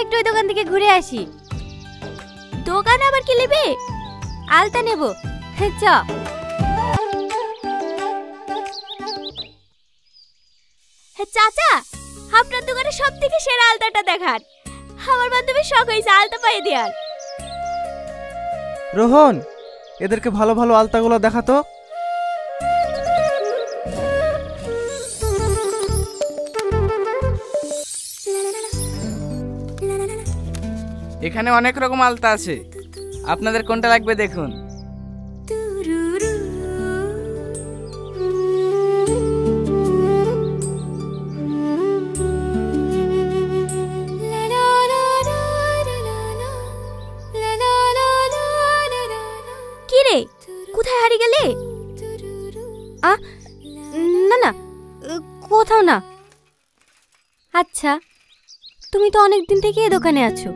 একটু ওই দোকান থেকে ঘুরে আসি। দোকান আবার কি নেবে? আলতা নেব। চ। চাচা, আপনার দোকানে সব থেকে সেরা আলতাটা দেখান। আমার বান্ধবীর শখ হয়েছে আলতা পায়ে দেওয়ার। রোহন, এদেরকে ভালো ভালো আলতাগুলো দেখাতো। এখানে অনেক রকম আলতা আছে, আপনাদের কোনটা লাগবে দেখুন। কি রে, কোথায় হারিয়ে গেলে? না না, কোথাও না। আচ্ছা, তুমি তো অনেক দিন থেকে এই দোকানে আছো,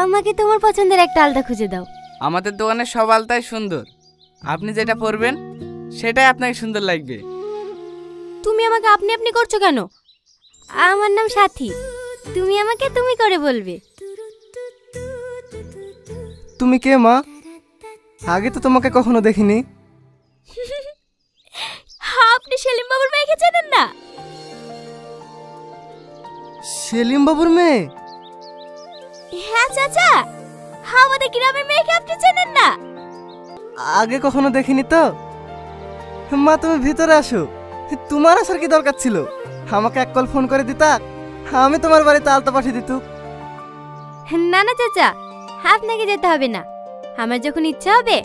আমাকে তোমার পছন্দের একটা আলতা খুঁজে দাও। আমাদের দোকানের সব আলতাই সুন্দর, আপনি যেটা পরবেন সেটাই আপনাকে সুন্দর লাগবে। তুমি আমাকে আপনি আপনি করছো কেন? আমার নাম সাথী, তুমি আমাকে তুমি করে বলবে। তুমি কে মা? আগে তো তোমাকে কখনো দেখিনি। আপনি সেলিম বাবুর মেয়েকে চেনেন না? সেলিম বাবুর মেয়ে? হ্যাঁ চাচা, আমাদের গ্রামের মেয়েকে আপনি চেনেন না? আগে কখনো দেখিনি তো। মা তুমি ভিতরে আসো। তোমার আসার কি দরকার ছিল? আমাকে এক কল ফোন করে দিতা, আমি তোমার বাড়িতে আলতা পাঠিয়ে দিত। না না চাচা, আপনাকে যেতে হবে না। আমার যখন ইচ্ছা হবে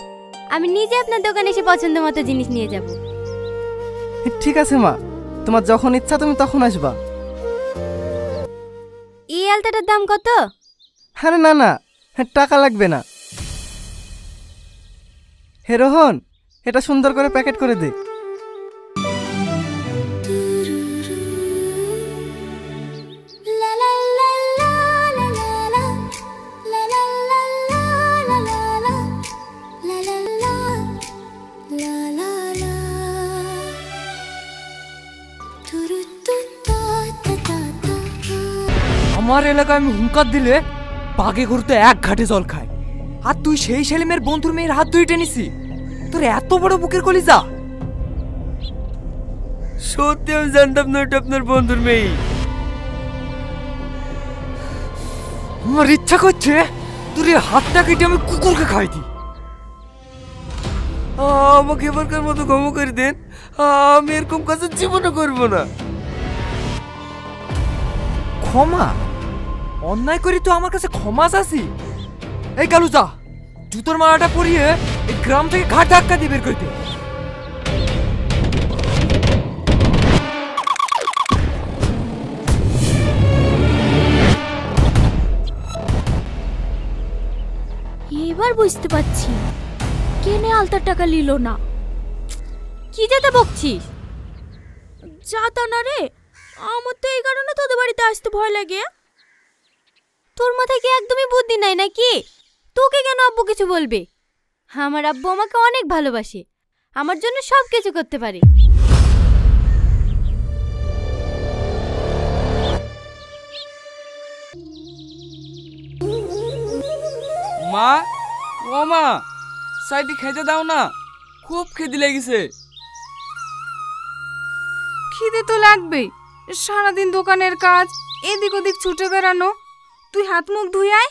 আমি নিজে আপনার দোকানে এসে পছন্দ মতো জিনিস নিয়ে যাব। ঠিক আছে মা, তোমার যখন ইচ্ছা তুমি তখন আসবা। এই আলতাটার দাম কত? আরে না না, টাকা লাগবে না। হে রোহন, এটা সুন্দর করে প্যাকেট করে দে। আমার এলাকায় আমি হুঙ্কার দিলে বাঘে ঘুরতে এক ঘাটে জল খায়, আর তুই সেই সেলিমের বন্ধুর মেয়ের হাত ধুয়ে টেনিসি। তোর এত বড় বুকের কলিজা! সত্যি আমি জানতাম না এটা আপনার বন্ধুর মেয়ে। আমার ইচ্ছা করছে তোর এই হাতটা কেটে আমি কুকুরকে খাই দিই। আমাকে এবারকার মতো ক্ষমা করে দেন, আমি এরকম কাজ জীবনে করবো না। ক্ষমা? অন্যায় করি তো আমার কাছে ক্ষমা চাসি? এই কালু যা, জুতোর মালাটা পরিয়ে এই গ্রাম থেকে ঘাট ধাক্কা দিয়ে বের করে দে। এবার বুঝতে পারছি কেনে আলতার টাকা নিল না। কি যেতে বকছিস? যাতা না রে, আমার তো এই কারণে তোদের বাড়িতে আসতে ভয় লাগে। তোর মাথায় কি একদমই বুদ্ধি নাই নাকি? তোকে কেন আব্বু কিছু বলবে? আমার আব্বু আমাকে অনেক ভালোবাসে, আমার জন্য সব কিছু করতে পারে। মা, ও মা, সাইডে খেতে দাও না, খুব খিদে লেগেছে। খিদে তো লাগবেই, সারাদিন দোকানের কাজ, এদিক ওদিক ছুটে বেড়ানো। তুই হাত মুখ ধুই আয়,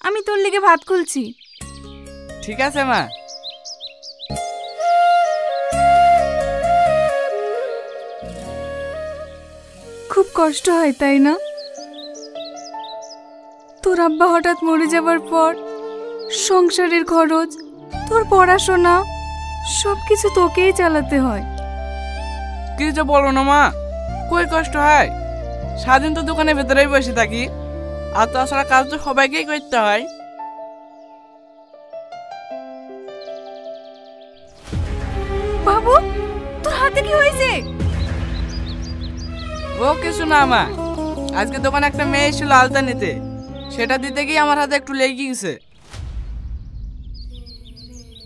আমি তোর লিগে ভাত খুলছি। ঠিক আছে মা। খুব কষ্ট হয় তাই না? তোর আব্বা হঠাৎ মরে যাবার পর সংসারের খরচ, তোর পড়াশোনা সবকিছু তোকেই চালাতে হয়। কি যে বলো না মা, কই কষ্ট হয়? সারাদিন তো দোকানের ভেতরেই বসে থাকি, আর তাছাড়া কাজ তো সবাইকেই করতে হয়। বাবু, তোর হাতে কি হয়েছে? ও কিছু না মা, আজকে দোকানে একটা মেয়ে এসেছিল আলতা নিতে, সেটা দিতে গিয়ে আমার হাতে একটু লেগে গেছে।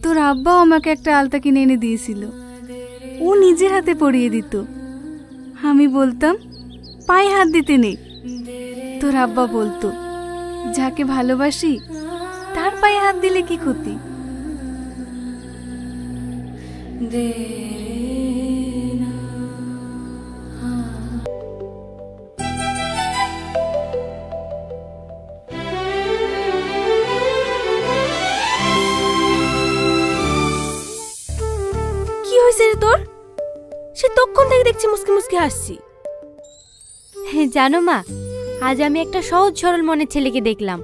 তোর আব্বাও আমাকে একটা আলতা কিনে এনে দিয়েছিল, ও নিজের হাতে পরিয়ে দিত। আমি বলতাম পায়ে হাত দিতে নেই, তোর আব্বা বলতো যাকে ভালোবাসি তার পায়ে হাত দিলে কি ক্ষতি? কি হয়েছে রে তোর? সে তখন থেকে দেখছি মুসকি মুসকি হাসছি। জানো মা, আজ আমি একটা সহজ সরল মনের ছেলেকে দেখলাম।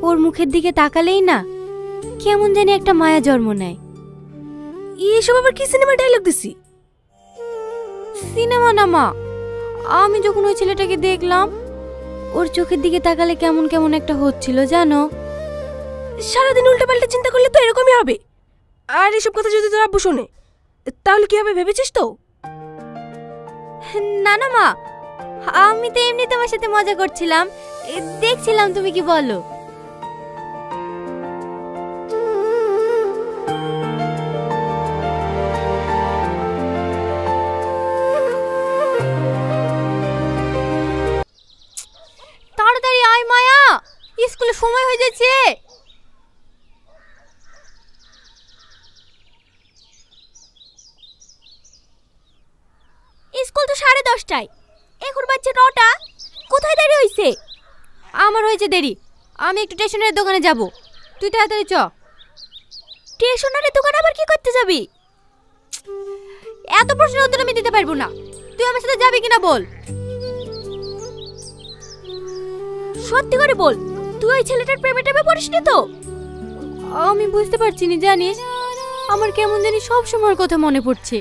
ওর মুখের দিকে তাকালেই না কেমন জানি একটা মায়া জন্ম নেয়। এসব আবার কি সিনেমা ডায়লগ দিছি? সিনেমা না মা, আমি যখন ওই ছেলেটাকে দেখলাম ওর চোখের দিকে তাকালে কেমন কেমন একটা হচ্ছিল জানো। সারাদিন উল্টো পাল্টা চিন্তা করলে তো এরকমই হবে। আর এসব কথা যদি তোর আব্বু শোনে তাহলে কি হবে ভেবেছিস তো? না না মা, আমি তো এমনি তোমার সাথে মজা করছিলাম, দেখছিলাম তুমি কি বলো। তাড়াতাড়ি আয় মায়া, স্কুলে সময় হয়ে যাচ্ছে। স্কুল তো 10:30টায়, এখন বাজছে 9টা। কোথায় দেরি হইছে? আমার হয়েছে দেরি, আমি একটু স্টেশনের দোকানে যাব, তুই তাড়াতাড়ি চ। স্টেশনারি দোকানে আবার কি করতে যাবি? এত প্রশ্নের উত্তর আমি দিতে পারবো না, তুই আমার সাথে যাবি কিনা বল। সত্যি করে বল, তুই ওই ছেলেটার প্রেমে টেমে পড়িসনি তো? আমি বুঝতে পারছি না জানিস, আমার কেমন জানি সব সময়ের কথা মনে পড়ছে।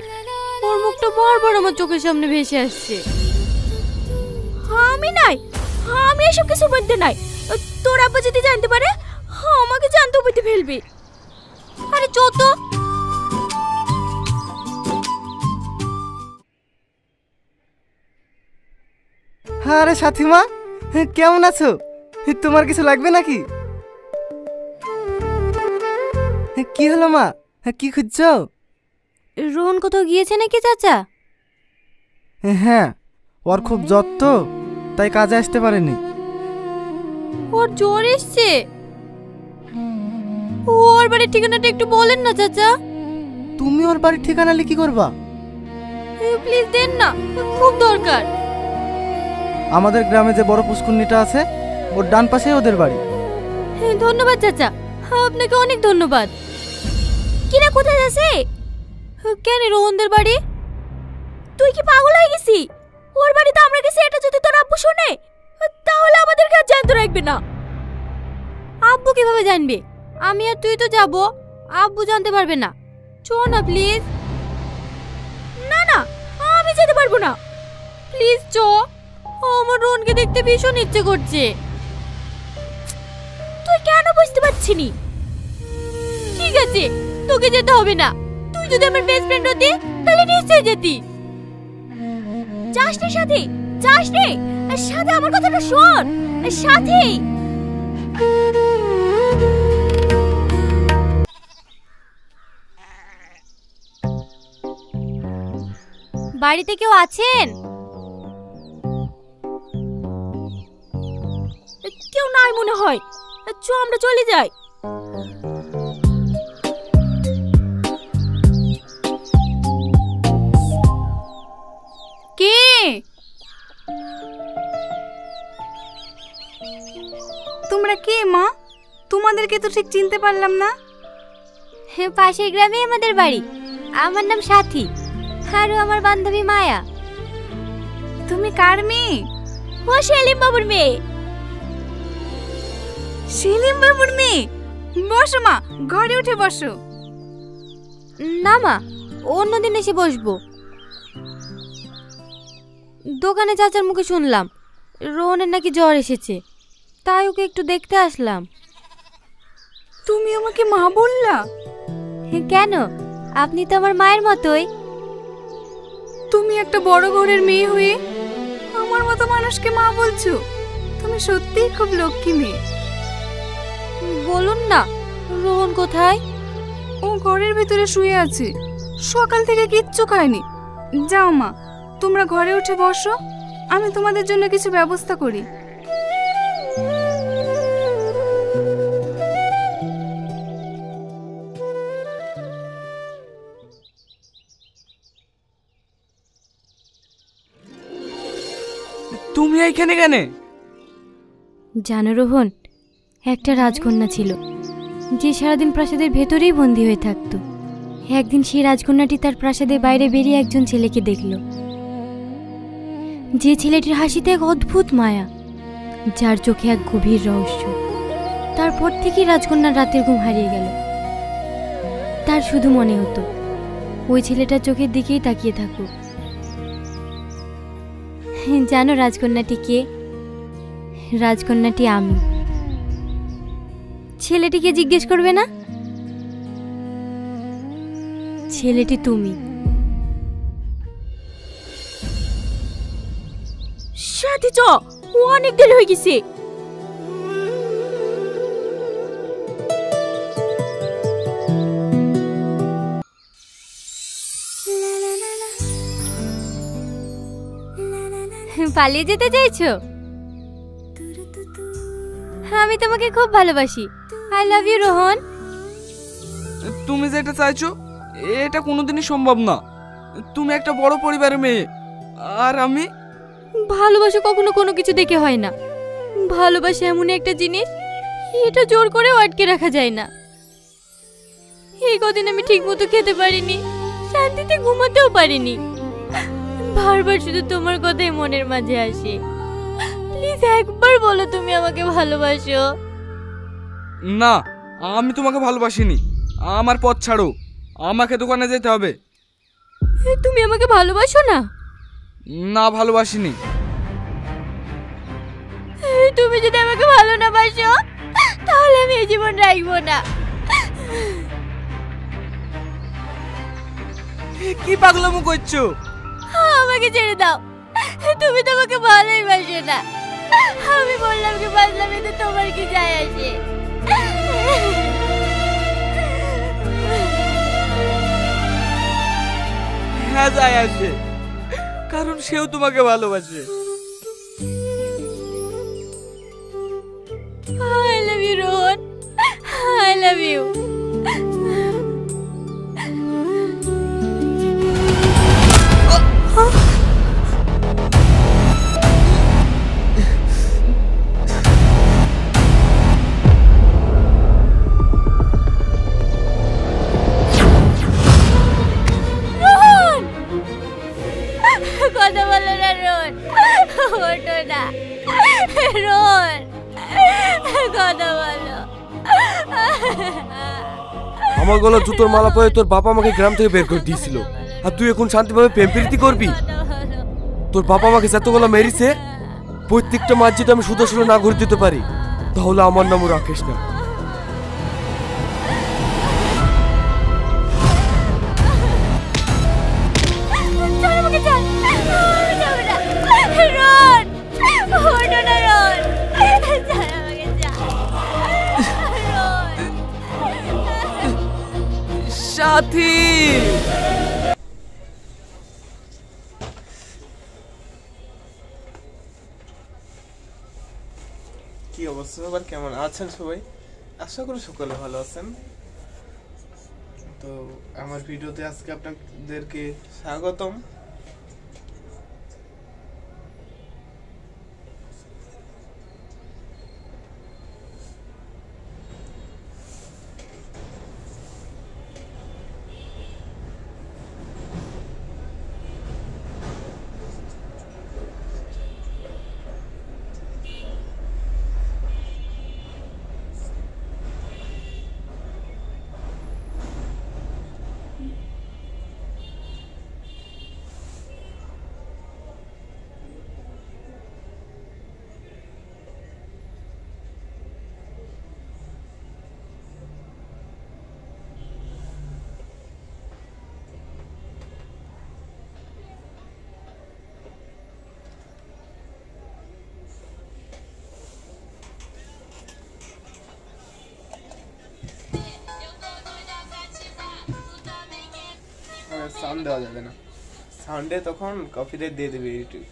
ওর মুখটা বারবার আমার চোখের সামনে ভেসে আসছে। আমি এসব কিছু বলতে নাই। তোর আব্বা যদি জানতে পারে আমাকে জানতে বলতে ফেলবে। আরে চো তো। আরে সাথীমা, কেমন আছো? তোমার কিছু লাগবে নাকি? কি হলো মা, কি খুঁজছো? রোহন কোথাও গিয়েছে নাকি চাচা? হ্যাঁ, ওর খুব জ্বর তো, তাই কাজে আসতে পারেনি। ওর জ্বর এসছে? ওর বাড়ির ঠিকানাটা একটু বলেন না চাচা। তুমি ওর বাড়ির ঠিকানা লিখি করবা? প্লিজ দেন না, খুব দরকার। আমাদের গ্রামে যে বড় পুষ্কুন্নিটা আছে ওর ডান পাশে ওদের বাড়ি। ধন্যবাদ চাচা, আপনাকে অনেক ধন্যবাদ। কিরা কোথায় যাচ্ছে? কেন রোহনদের বাড়ি? তুই কি পাগল হয়ে গেছি? ওর বাড়িতে আমরা গেছি, এটা যদি তোর আব্বু শুনে তাহলে আমাদের কাজ জানতে রাখবে না। আব্বু কিভাবে জানবে? আমি আর তুই তো যাব, আব্বু জানতে পারবে না। চো না প্লিজ। না না, আমি যেতে পারবো না। প্লিজ চো, আমার রোহনকে দেখতে ভীষণ ইচ্ছে করছে। তুই কেন বুঝতে পারছিস নি? ঠিক আছে, তোকে যেতে হবে না। তুই যদি আমার বেস্ট ফ্রেন্ড হতি তাহলে নিশ্চয়ই যেতি। যাস রে সাথী, যাস রে সাথে, আমার কথাটা শোন সাথী। বাড়িতে কেউ আছেন? কেউ নাই মনে হয়, চো আমরা চলে যাই। কে? তোমরা কে মা? তোমাদেরকে তো ঠিক চিনতে পারলাম না। পাশের গ্রামে আমাদের বাড়ি। আমার নাম সাথী, আর আমার বান্ধবী মায়া। তুমি কার মেয়ে? ও সেলিম বাবুর মেয়ে। সেলিম বাবুর মেয়ে? বসো মা, ঘরে উঠে বসো। না মা, অন্যদিন এসে বসবো। দোকানে চাচার মুখে শুনলাম রোহনের নাকি জ্বর এসেছে, তাই ওকে একটু দেখতে আসলাম। তুমি আমাকে মা বললা? কেন, আপনি তো আমার মায়ের মতোই। তুমি একটা বড় ঘরের মেয়ে হয়ে আমার মতো মানুষকে মা বলছো? তুমি সত্যিই খুব লক্ষ্মী মেয়ে। বলুন না, রোহন কোথায়? ও ঘরের ভিতরে শুয়ে আছে, সকাল থেকে কিচ্ছু খায়নি। যাও মা, তোমরা ঘরে উঠে বসো, আমি তোমাদের জন্য কিছু ব্যবস্থা করি। তুমি এইখানে কেন? জানো রোহন, একটা রাজকন্যা ছিল যে সারাদিন প্রাসাদের ভেতরেই বন্দী হয়ে থাকতো। একদিন সেই রাজকন্যাটি তার প্রাসাদের বাইরে বেরিয়ে একজন ছেলেকে দেখল, যে ছেলেটির হাসিতে এক অদ্ভুত মায়া, যার চোখে এক গভীর রহস্য। তারপর থেকেই রাজকন্যার রাতের ঘুম হারিয়ে গেল। তার শুধু মনে হতো ওই ছেলেটার চোখের দিকেই তাকিয়ে থাকুক। জানো রাজকন্যাটি কে? রাজকন্যাটি আমি। ছেলেটিকে জিজ্ঞেস করবে না? ছেলেটি তুমি। সাথী চ, অনেক দেরি হয়ে গেছে। পালিয়ে যেতে চাইছো? আমি তোমাকে খুব ভালোবাসি। I love you Rohan. তুমি যেটা চাইছো এটা কোনোদিনই সম্ভব না। তুমি একটা বড় পরিবারের মেয়ে, আর আমি। ভালোবাসা কখনো কোনো কিছু দেখে হয় না। ভালোবাসা এমন একটা জিনিস, এটা জোর করেও আটকে রাখা যায় না। এই কদিন আমি ঠিক মতো খেতে পারিনি, শান্তিতে ঘুমাতেও পারিনি। বারবার শুধু তোমার কথাই মনের মাঝে আসে। প্লিজ একবার বলো তুমি আমাকে ভালোবাসো। না, আমি তোমাকে ভালোবাসিনি। আমার পথ ছাড়ো, আমাকে দোকানে যেতে হবে। তুমি আমাকে ভালোবাসো না? না, ভালোবাসিনি। তুমি যদি আমাকে ভালো না বাসো, তাহলে আমি এই জীবন রাখবো না। কি পাগলামো করছো? আমাকে ছেড়ে দাও। তুমি তো আমাকে ভালোই বাসো না। আমি বললাম কি বাসলাম, এতে তোমার কি যায় আসে? হ্যাঁ, যায় আসে, কারণ সেও তোমাকে ভালোবাসে। I love you, Rohan. I love you. Rohan! কথা বলো না রোহন, ওঠো না রোহন, কথা বলো। আমার গলা জুতোর মালা পরে তোর বাবা আমাকে গ্রাম থেকে বের করে দিয়েছিল, আর তুই এখন শান্তিভাবে প্রেম প্রীতি করবি? তোর বাবা আমাকে যতগুলো মেরেছে, প্রত্যেকটা মাছ যদি আমি শুধু শুধু না ঘুরে দিতে পারি, তাহলে আমার নামও রাকেশ না। সাথী, কি অবস্থা সবার, কেমন আছেন সবাই? আশা করি সকলে ভালো আছেন। তো আমার ভিডিওতে আজকে আপনাদেরকে স্বাগতম। সাউন্ড দেওয়া যাবে না, সাউন্ডে তখন কপিরাইট দিয়ে দেবে ইউটিউব।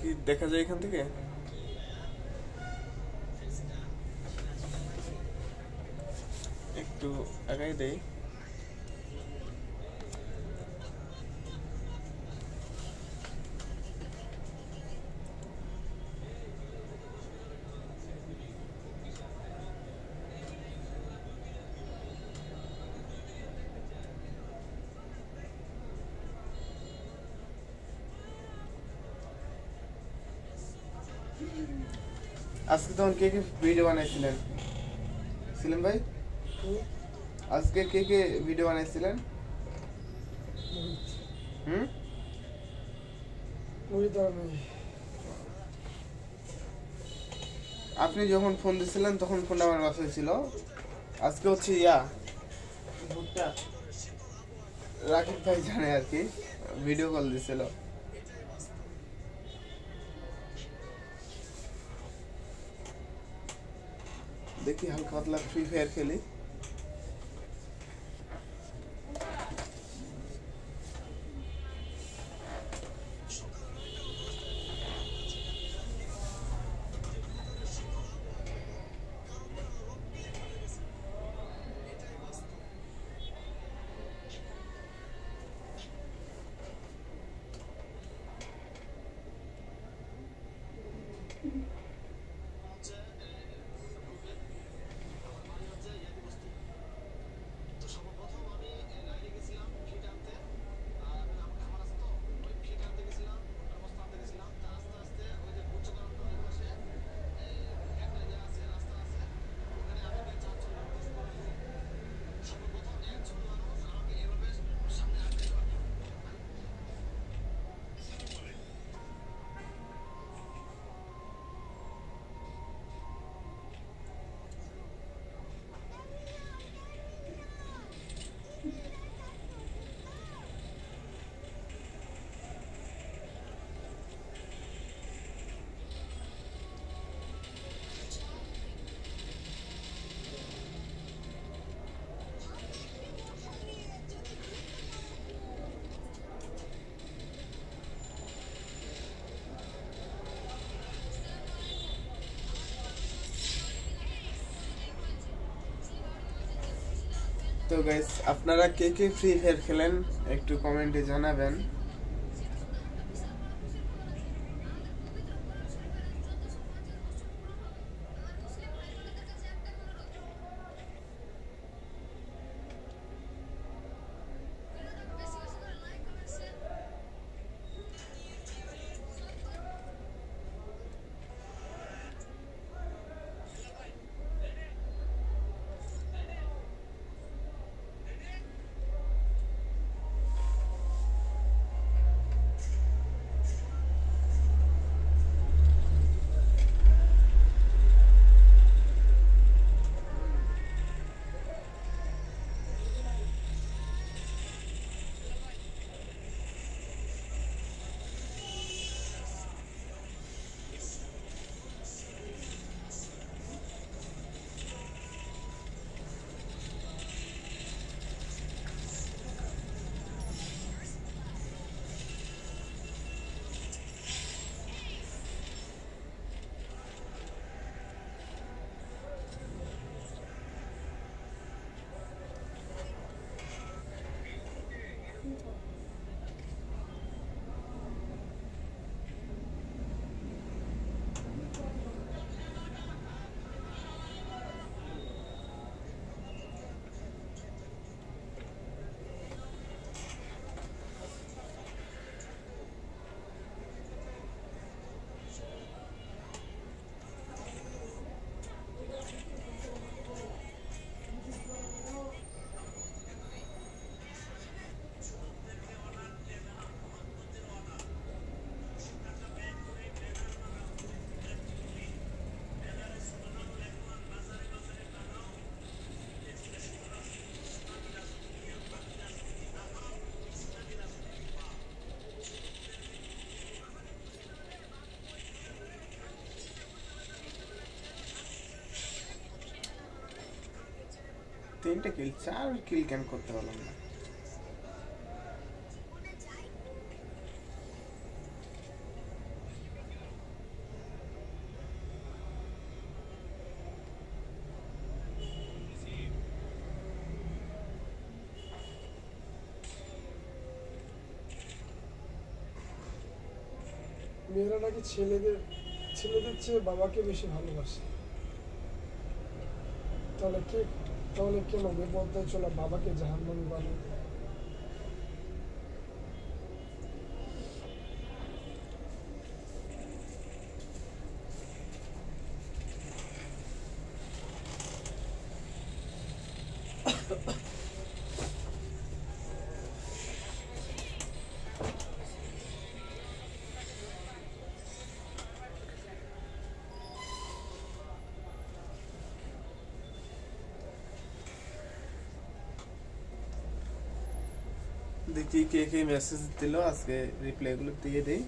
কি দেখা যায় এখান থেকে? একটু আগাই দেই। আজকে তখন কে কে ভিডিও বানাইছিলেন সেলিম ভাই? আজকে কে কে ভিডিও বানাইছিলেন? আপনি যখন ফোন দিছিলেন তখন ফোনটা আমার বাসায় ছিল। আজকে হচ্ছে ভুট্টা রাকিব ভাই জানে আর কি, ভিডিও কল দিছিল। দেখি হালকা পাতলা ফ্রি ফায়ার খেলি। তো গাইস, আপনারা কে কে ফ্রি ফায়ার খেলেন একটু কমেন্টে জানাবেন। তিনটে কিল, 4 কিল কেন করতে পারলাম না? মেয়েরা নাকি ছেলেদের চেয়ে বাবাকে বেশি ভালোবাসে। তাহলে কেন বেপরদায় চলা বাবাকে জাহান্নামী বানাবে? দেখি কে কে মেসেজ দিল, আজকে রিপ্লাই গুলো দিয়ে দেই।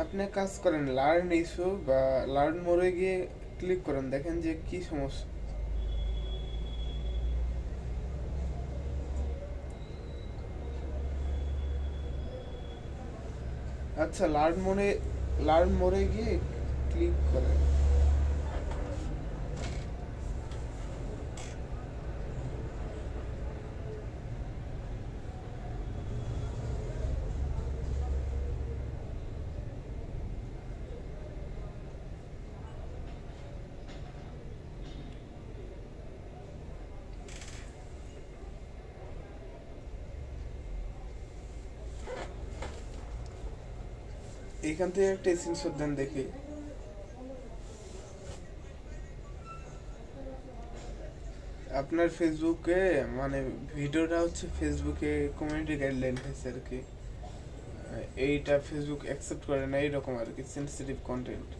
আপনি কাজ করেন লার্ন ইস্যু বা লার্ন মোড়ে গিয়ে ক্লিক করেন, দেখেন যে কি সমস্যা। আচ্ছা, লার্ন মোড়ে গিয়ে ক্লিক করেন। এইখান থেকে একটা স্ক্রিনশট দেন দেখি। আপনার ফেসবুকে মানে ভিডিওটা হচ্ছে ফেসবুকে কমিউনিটি গাইডলাইন হয়েছে আর কি, এইটা ফেসবুক অ্যাকসেপ্ট করে না, এইরকম আর কি, সেনসিটিভ কন্টেন্ট।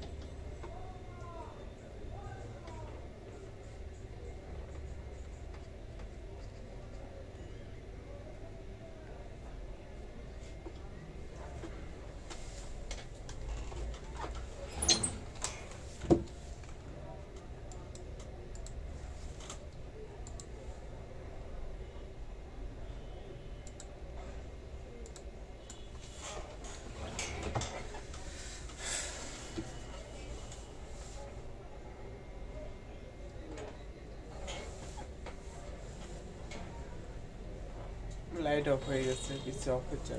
লাইট অফ হয়ে গেছে, পিছে অফ হচ্ছে।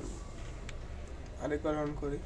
আরেকবার অন করি।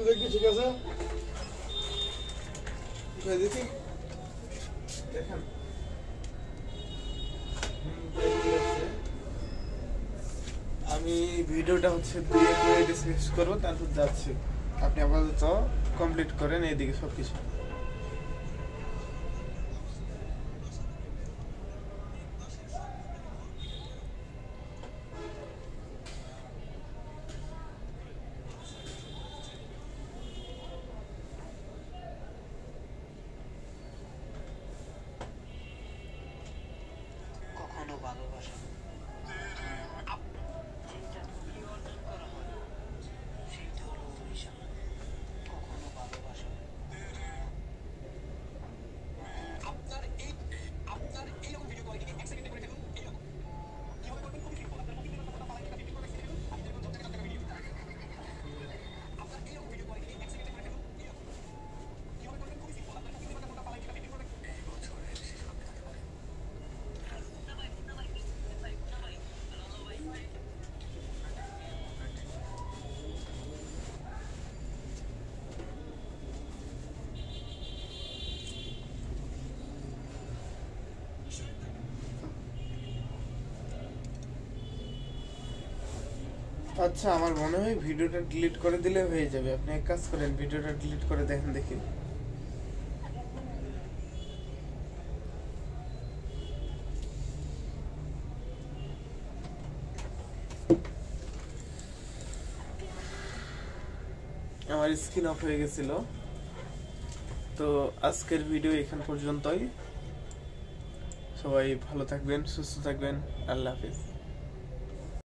দেখি ঠিক আছে, দেখি দেখেন। আমি ভিডিওটা হচ্ছে 2 মিনিট শেষ করবো, তারপর যাচ্ছি। আপনি আপাতত কমপ্লিট করেন এইদিকে সবকিছু। আচ্ছা আমার মনে হয় ভিডিওটা ডিলিট করে দিলে হয়ে যাবে। আপনি এক কাজ করেন, ভিডিওটা ডিলিট করে দেখেন দেখি। আমার স্ক্রিন অফ হয়ে গেছিল। তো আজকের ভিডিও এখান পর্যন্তই। সবাই ভালো থাকবেন, সুস্থ থাকবেন। আল্লাহ হাফেজ।